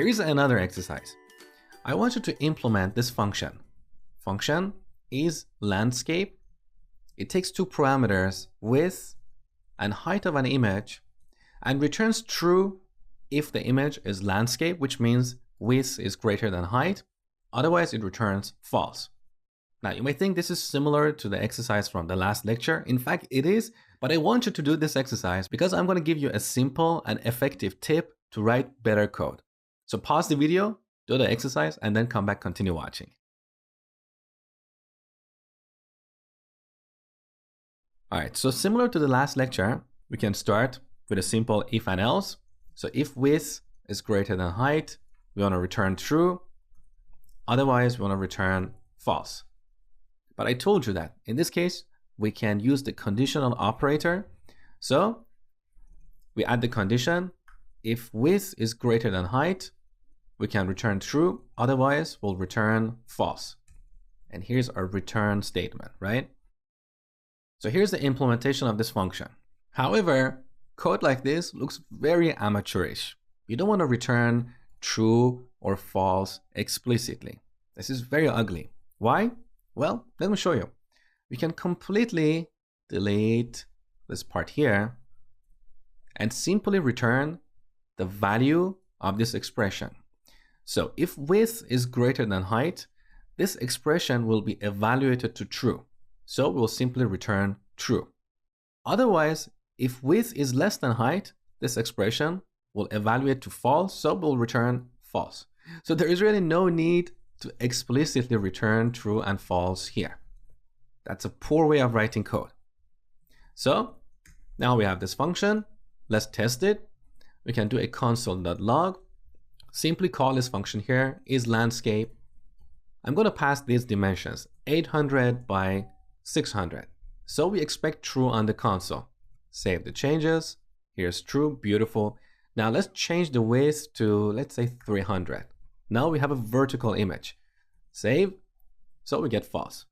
Here is another exercise. I want you to implement this function. Function is landscape. It takes two parameters, width and height of an image, and returns true if the image is landscape, which means width is greater than height. Otherwise, it returns false. Now, you may think this is similar to the exercise from the last lecture. In fact, it is, but I want you to do this exercise because I'm going to give you a simple and effective tip to write better code. So pause the video, do the exercise, and then come back, continue watching. All right, so similar to the last lecture, we can start with a simple if and else. So if width is greater than height, we want to return true. Otherwise, we want to return false. But I told you that in this case, we can use the conditional operator. So we add the condition. If width is greater than height, we can return true. Otherwise, we'll return false. And here's our return statement, right? So here's the implementation of this function. However, code like this looks very amateurish. You don't want to return true or false explicitly. This is very ugly. Why? Well, let me show you. We can completely delete this part here and simply return the value of this expression. So if width is greater than height, this expression will be evaluated to true. So we'll simply return true. Otherwise, if width is less than height, this expression will evaluate to false, so we'll return false. So there is really no need to explicitly return true and false here. That's a poor way of writing code. So now we have this function. Let's test it. We can do a console.log. Simply call this function here is landscape. I'm going to pass these dimensions 800 by 600. So we expect true on the console. Save the changes. Here's true. Beautiful. Now let's change the width to, let's say, 300. Now we have a vertical image. Save. So we get false.